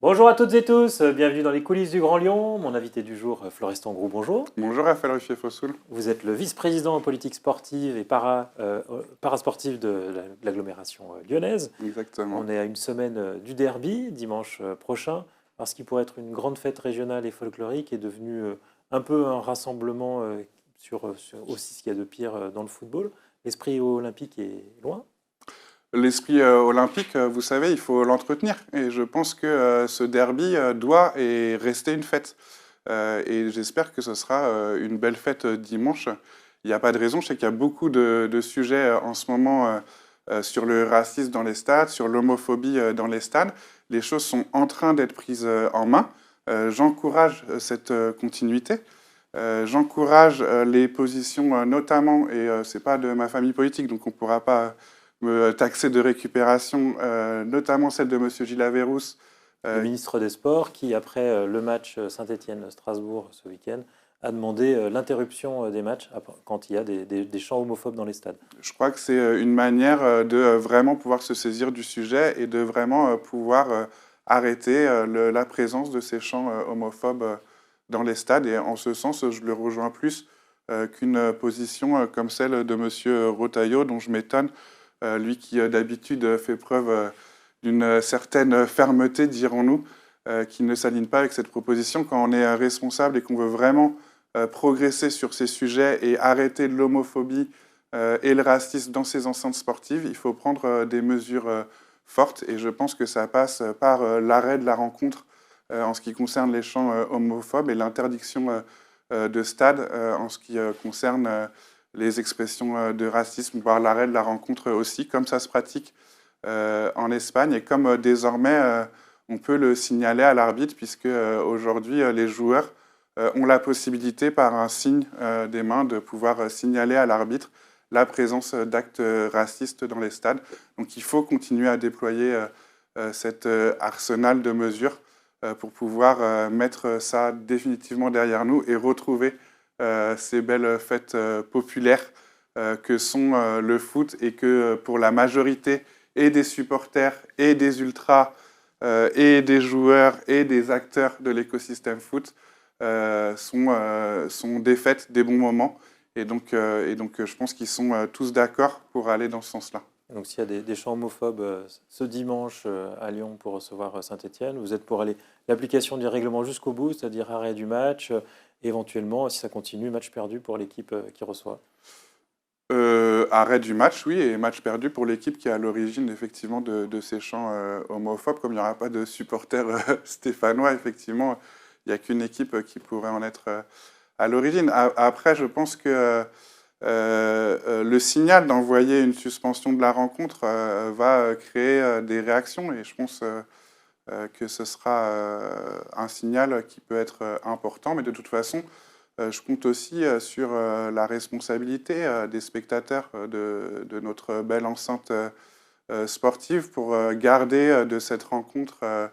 Bonjour à toutes et tous, bienvenue dans les coulisses du Grand Lyon. Mon invité du jour, Florestan Groux, bonjour. Bonjour Raphaël Ruffier-Fossoul. Vous êtes le vice-président en politique sportive et parasportive de l'agglomération lyonnaise. Exactement. On est à une semaine du derby, dimanche prochain, parce qu'il pourrait être une grande fête régionale et folklorique est devenu un peu un rassemblement sur aussi ce qu'il y a de pire dans le football. L'esprit olympique est loin. L'esprit olympique, vous savez, il faut l'entretenir. Et je pense que ce derby doit et rester une fête. Et j'espère que ce sera une belle fête dimanche. Il n'y a pas de raison. Je sais qu'il y a beaucoup de sujets en ce moment sur le racisme dans les stades, sur l'homophobie dans les stades. Les choses sont en train d'être prises en main. J'encourage cette continuité. J'encourage les positions, notamment, et c'est pas de ma famille politique, donc on ne pourra pas me taxer de récupération, notamment celle de M. Gilles Averrousse. Le ministre des Sports, qui, après le match Saint-Étienne-Strasbourg ce week-end, a demandé l'interruption des matchs quand il y a des chants homophobes dans les stades. Je crois que c'est une manière de vraiment pouvoir se saisir du sujet et de vraiment pouvoir arrêter la présence de ces chants homophobes dans les stades. Et en ce sens, je le rejoins plus qu'une position comme celle de M. Rotaillot, dont je m'étonne, lui qui d'habitude fait preuve d'une certaine fermeté, dirons-nous, qui ne s'aligne pas avec cette proposition. Quand on est responsable et qu'on veut vraiment progresser sur ces sujets et arrêter l'homophobie et le racisme dans ces enceintes sportives, il faut prendre des mesures fortes. Et je pense que ça passe par l'arrêt de la rencontre en ce qui concerne les chants homophobes et l'interdiction de stade en ce qui concerne les expressions de racisme, voire l'arrêt de la rencontre aussi, comme ça se pratique en Espagne et comme désormais on peut le signaler à l'arbitre, puisque aujourd'hui les joueurs ont la possibilité par un signe des mains de pouvoir signaler à l'arbitre la présence d'actes racistes dans les stades. Donc il faut continuer à déployer cet arsenal de mesures pour pouvoir mettre ça définitivement derrière nous et retrouver ces belles fêtes populaires que sont le foot et que pour la majorité et des supporters et des ultras et des joueurs et des acteurs de l'écosystème foot sont des fêtes, des bons moments. Et donc je pense qu'ils sont tous d'accord pour aller dans ce sens-là. Donc s'il y a des chants homophobes ce dimanche à Lyon pour recevoir Saint-Étienne, vous êtes pour aller l'application du règlement jusqu'au bout, c'est-à-dire arrêt du match, éventuellement, si ça continue, match perdu pour l'équipe qui reçoit. Arrêt du match, oui, et match perdu pour l'équipe qui est à l'origine effectivement de ces chants homophobes. Comme il n'y aura pas de supporters stéphanois, effectivement, il n'y a qu'une équipe qui pourrait en être à l'origine. Après, je pense que le signal d'envoyer une suspension de la rencontre va créer des réactions et je pense que ce sera un signal qui peut être important, mais de toute façon, je compte aussi sur la responsabilité des spectateurs de notre belle enceinte sportive pour garder de cette rencontre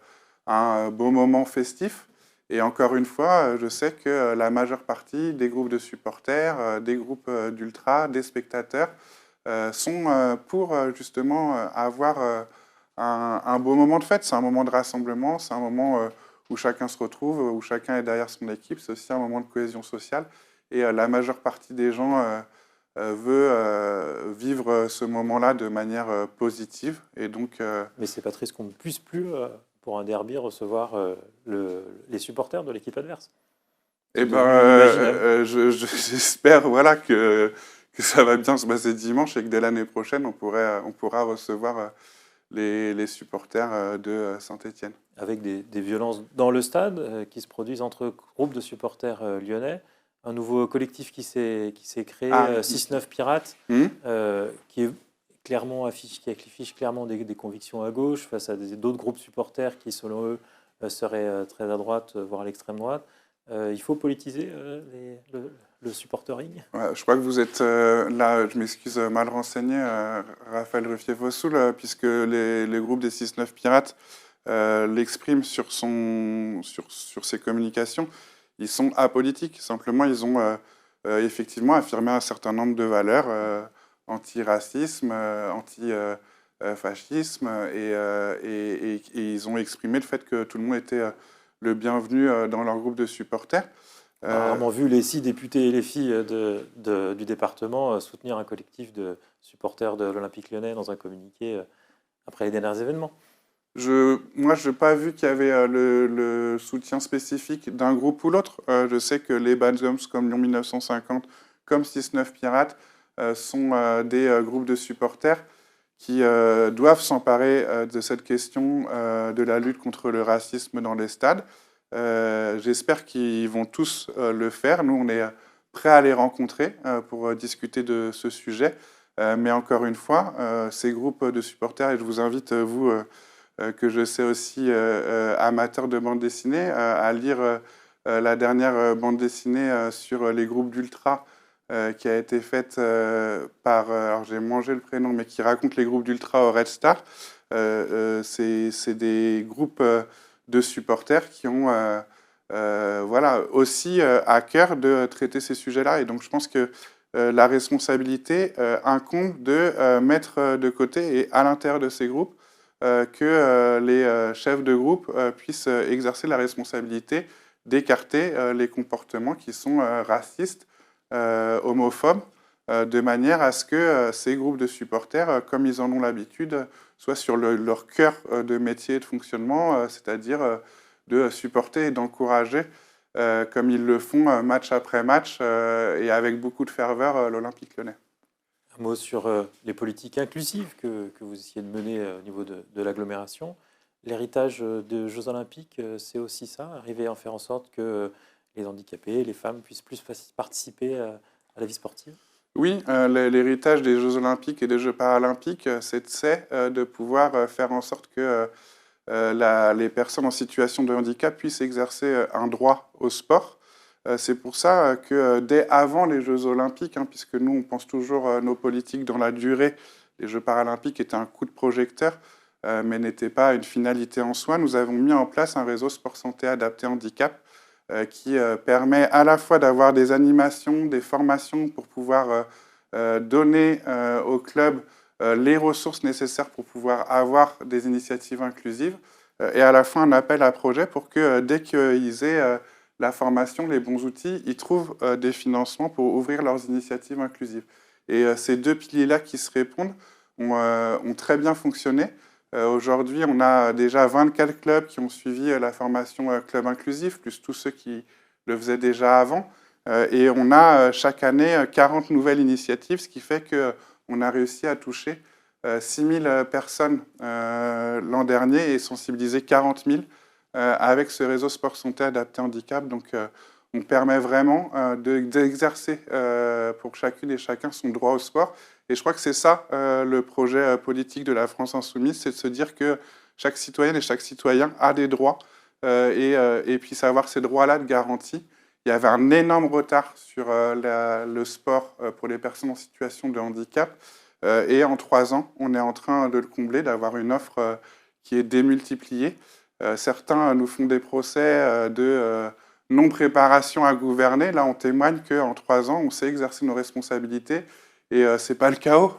un beau moment festif. Et encore une fois, je sais que la majeure partie des groupes de supporters, des groupes d'ultras, des spectateurs sont pour justement avoir un beau moment de fête. C'est un moment de rassemblement, c'est un moment où chacun se retrouve, où chacun est derrière son équipe. C'est aussi un moment de cohésion sociale. Et la majeure partie des gens veut vivre ce moment-là de manière positive. Et donc, Mais c'est pas triste qu'on ne puisse plus, pour un derby, recevoir les supporters de l'équipe adverse. eh C'est ben, devenu inimaginable. j'espère voilà, que ça va bien se passer dimanche et que dès l'année prochaine, on pourra recevoir les supporters de Saint-Étienne. Avec des violences dans le stade qui se produisent entre groupes de supporters lyonnais. Un nouveau collectif qui s'est créé, Ah, 6-9 Pirates, hmm. qui est clairement qui affiche clairement des convictions à gauche face à d'autres groupes supporters qui, selon eux, seraient très à droite, voire à l'extrême droite. Il faut politiser le supportering. Ouais, je crois que vous êtes là, je m'excuse, mal renseigné, Raphaël Ruffier-Fossoul, puisque les groupes des 6-9 Pirates l'expriment sur ses communications. Ils sont apolitiques, simplement ils ont effectivement affirmé un certain nombre de valeurs, anti-racisme, fascisme, et ils ont exprimé le fait que tout le monde était le bienvenu dans leur groupe de supporters. On a rarement vu les 6 députés et les filles du département soutenir un collectif de supporters de l'Olympique Lyonnais dans un communiqué après les derniers événements. Moi, je n'ai pas vu qu'il y avait le soutien spécifique d'un groupe ou l'autre. Je sais que les Bad Gums comme Lyon 1950, comme 6-9 Pirates, sont des groupes de supporters qui doivent s'emparer de cette question de la lutte contre le racisme dans les stades. J'espère qu'ils vont tous le faire. Nous, on est prêts à les rencontrer pour discuter de ce sujet. Mais encore une fois, ces groupes de supporters, et je vous invite, vous, que je sais aussi amateur de bande dessinée, à lire la dernière bande dessinée sur les groupes d'ultra qui a été faite par, alors j'ai mangé le prénom, mais qui raconte les groupes d'ultra au Red Star. C'est des groupes de supporters qui ont voilà, aussi à cœur de traiter ces sujets-là. Et donc je pense que la responsabilité incombe de mettre de côté et à l'intérieur de ces groupes que les chefs de groupe puissent exercer la responsabilité d'écarter les comportements qui sont racistes, homophobes, de manière à ce que ces groupes de supporters, comme ils en ont l'habitude, soient sur leur cœur de métier et de fonctionnement, c'est-à-dire de supporter et d'encourager, comme ils le font match après match et avec beaucoup de ferveur, l'Olympique Lyonnais. Un mot sur les politiques inclusives que vous essayez de mener au niveau de l'agglomération. L'héritage des Jeux Olympiques, c'est aussi ça, arriver à faire en sorte que les handicapés, les femmes puissent plus participer à la vie sportive? Oui, l'héritage des Jeux Olympiques et des Jeux Paralympiques, c'est de pouvoir faire en sorte que les personnes en situation de handicap puissent exercer un droit au sport. C'est pour ça que dès avant les Jeux Olympiques, puisque nous on pense toujours nos politiques dans la durée, les Jeux Paralympiques étaient un coup de projecteur, mais n'étaient pas une finalité en soi. Nous avons mis en place un réseau sport santé adapté handicap qui permet à la fois d'avoir des animations, des formations pour pouvoir donner aux clubs les ressources nécessaires pour pouvoir avoir des initiatives inclusives, et à la fois un appel à projet pour que dès qu'ils aient la formation, les bons outils, ils trouvent des financements pour ouvrir leurs initiatives inclusives. Et ces deux piliers-là qui se répondent ont très bien fonctionné. Aujourd'hui, on a déjà 24 clubs qui ont suivi la formation Club Inclusif, plus tous ceux qui le faisaient déjà avant. Et on a chaque année 40 nouvelles initiatives, ce qui fait qu'on a réussi à toucher 6000 personnes l'an dernier et sensibiliser 40 000 avec ce réseau sport santé adapté handicap. Donc on permet vraiment d'exercer pour chacune et chacun son droit au sport. Et je crois que c'est ça le projet politique de la France Insoumise, c'est de se dire que chaque citoyenne et chaque citoyen a des droits et puisse avoir ces droits-là de garantie. Il y avait un énorme retard sur le sport pour les personnes en situation de handicap. Et en 3 ans, on est en train de le combler, d'avoir une offre qui est démultipliée. Certains nous font des procès de non-préparation à gouverner. Là, on témoigne qu'en 3 ans, on sait exercer nos responsabilités. Et ce n'est pas le chaos.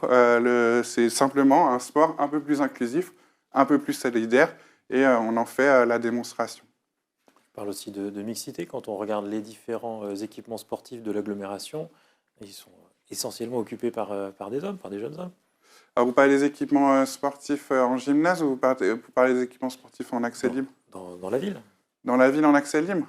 C'est simplement un sport un peu plus inclusif, un peu plus solidaire. Et on en fait la démonstration. On parle aussi de mixité. Quand on regarde les différents équipements sportifs de l'agglomération, ils sont essentiellement occupés par des hommes, par des jeunes hommes. Alors, vous parlez des équipements sportifs en gymnase ou vous parlez des équipements sportifs en accès libre? Dans la ville. Dans la ville en accès libre?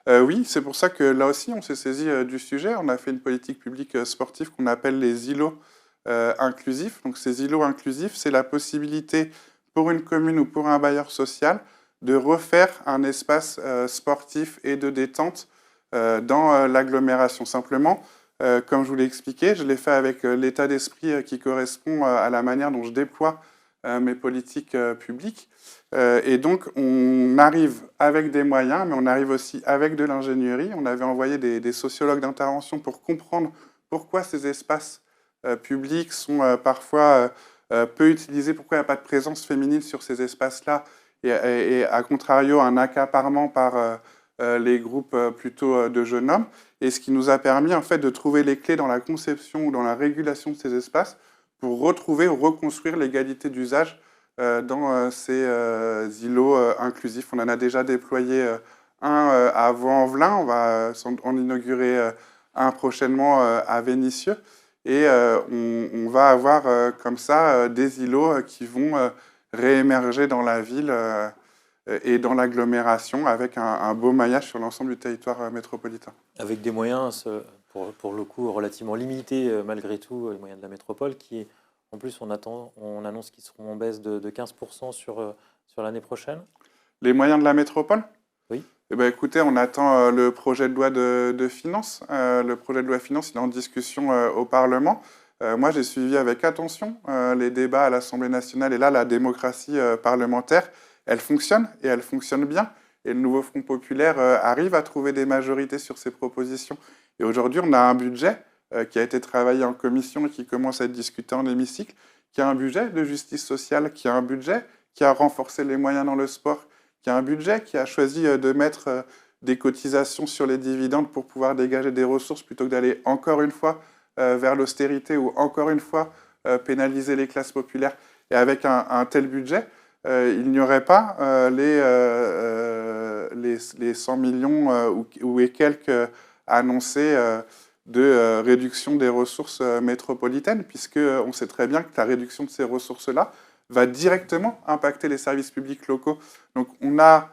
Oui, c'est pour ça que là aussi, on s'est saisi du sujet. On a fait une politique publique sportive qu'on appelle les îlots inclusifs. Donc, ces îlots inclusifs, c'est la possibilité pour une commune ou pour un bailleur social de refaire un espace sportif et de détente dans l'agglomération. Simplement, comme je vous l'ai expliqué, je l'ai fait avec l'état d'esprit qui correspond à la manière dont je déploie mes politiques publiques. Et donc, on arrive avec des moyens, mais on arrive aussi avec de l'ingénierie. On avait envoyé des sociologues d'intervention pour comprendre pourquoi ces espaces publics sont parfois peu utilisés, pourquoi il n'y a pas de présence féminine sur ces espaces-là, et à contrario, un accaparement par les groupes plutôt de jeunes hommes. Et ce qui nous a permis en fait de trouver les clés dans la conception ou dans la régulation de ces espaces pour retrouver ou reconstruire l'égalité d'usage dans ces îlots inclusifs. On en a déjà déployé un à Vaux-en-Velin, on va en inaugurer un prochainement à Vénissieux. Et on va avoir comme ça des îlots qui vont réémerger dans la ville et dans l'agglomération avec un beau maillage sur l'ensemble du territoire métropolitain. Avec des moyens, pour le coup, relativement limités malgré tout, les moyens de la métropole, qui, en plus, on annonce qu'ils seront en baisse de 15% sur l'année prochaine. Les moyens de la métropole ? Oui. Eh bien, écoutez, on attend le projet de loi de finances. Le projet de loi de finances, il est en discussion au Parlement. Moi, j'ai suivi avec attention les débats à l'Assemblée nationale. Et là, la démocratie parlementaire, elle fonctionne, et elle fonctionne bien. Et le nouveau Front populaire arrive à trouver des majorités sur ses propositions. Et aujourd'hui, on a un budget qui a été travaillé en commission et qui commence à être discuté en hémicycle, qui a un budget de justice sociale, qui a un budget qui a renforcé les moyens dans le sport, qui a un budget qui a choisi de mettre des cotisations sur les dividendes pour pouvoir dégager des ressources plutôt que d'aller encore une fois vers l'austérité ou encore une fois pénaliser les classes populaires. Et avec un tel budget, il n'y aurait pas les 100 millions ou et quelques annoncés de réduction des ressources métropolitaines, puisqu'on sait très bien que la réduction de ces ressources-là va directement impacter les services publics locaux. Donc on a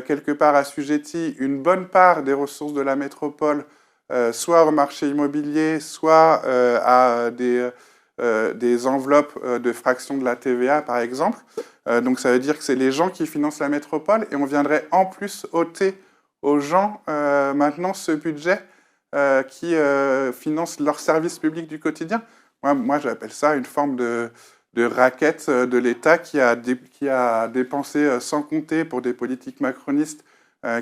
quelque part assujetti une bonne part des ressources de la métropole, soit au marché immobilier, soit à des enveloppes de fractions de la TVA, par exemple. Donc ça veut dire que c'est les gens qui financent la métropole, et on viendrait en plus ôter aux gens maintenant ce budget qui finance leurs services publics du quotidien. Moi j'appelle ça une forme de raquette de l'État qui a dépensé sans compter pour des politiques macronistes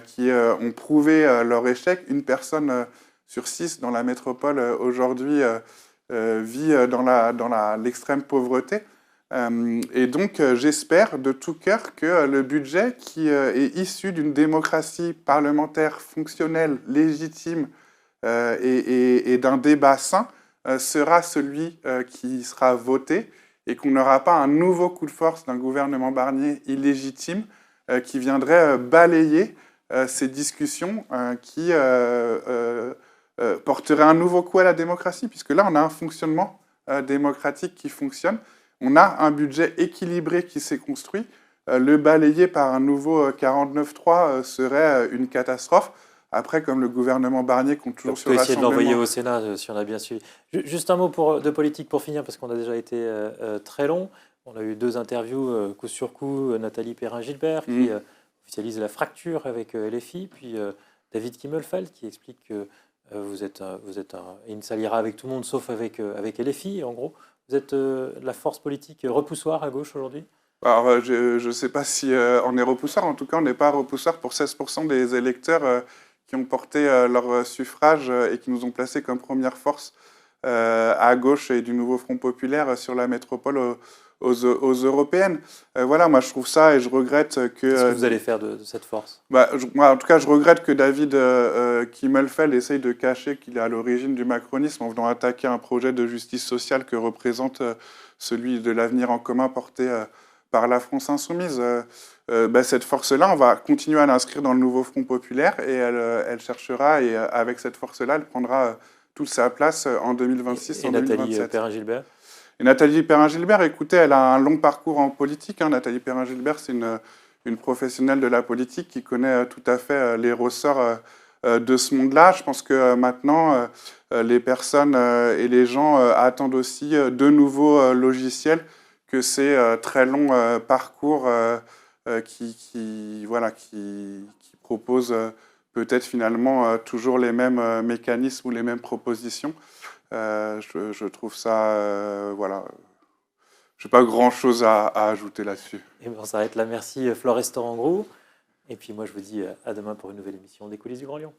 qui ont prouvé leur échec. Une personne sur 6 dans la métropole aujourd'hui vit dans l'extrême pauvreté. Et donc j'espère de tout cœur que le budget qui est issu d'une démocratie parlementaire fonctionnelle, légitime et d'un débat sain sera celui qui sera voté, et qu'on n'aura pas un nouveau coup de force d'un gouvernement Barnier illégitime qui viendrait balayer ces discussions qui porteraient un nouveau coup à la démocratie, puisque là, on a un fonctionnement démocratique qui fonctionne, on a un budget équilibré qui s'est construit, le balayer par un nouveau 49.3 serait une catastrophe. Après, comme le gouvernement Barnier compte toujours sur essayer de l'Assemblée... l'envoyer au Sénat, si on a bien suivi. Juste un mot de politique pour finir, parce qu'on a déjà été très long. On a eu 2 interviews coup sur coup, Nathalie Perrin-Gilbert, qui officialise la fracture avec LFI, puis David Kimmelfeld, qui explique que il ne s'alliera avec tout le monde, sauf avec LFI, en gros. Vous êtes la force politique repoussoir à gauche aujourd'hui ? Alors, je ne sais pas si on est repoussoir. En tout cas, on n'est pas repoussoir pour 16% des électeurs qui ont porté leur suffrage et qui nous ont placés comme première force à gauche et du nouveau Front populaire sur la métropole aux européennes. Voilà, moi je trouve ça, et je regrette que... Qu'est-ce que vous allez faire de cette force ? Moi, en tout cas, je regrette que David Kimmelfeld essaye de cacher qu'il est à l'origine du macronisme en venant attaquer un projet de justice sociale que représente celui de l'avenir en commun porté par la France insoumise. Cette force-là, on va continuer à l'inscrire dans le nouveau Front populaire, et elle cherchera, et avec cette force-là, elle prendra toute sa place en 2026, en 2027. Nathalie Perrin-Gilbert ? Et Nathalie Perrin-Gilbert, écoutez, elle a un long parcours en politique. Nathalie Perrin-Gilbert, c'est une professionnelle de la politique qui connaît tout à fait les ressorts de ce monde-là. Je pense que maintenant, les personnes et les gens attendent aussi de nouveaux logiciels que ces très longs parcours qui proposent peut-être finalement toujours les mêmes mécanismes ou les mêmes propositions. Je trouve ça... voilà. Je n'ai pas grand-chose à ajouter là-dessus. Et on s'arrête là. Merci Florestan Angrou. Et puis moi, je vous dis à demain pour une nouvelle émission des Coulisses du Grand Lyon.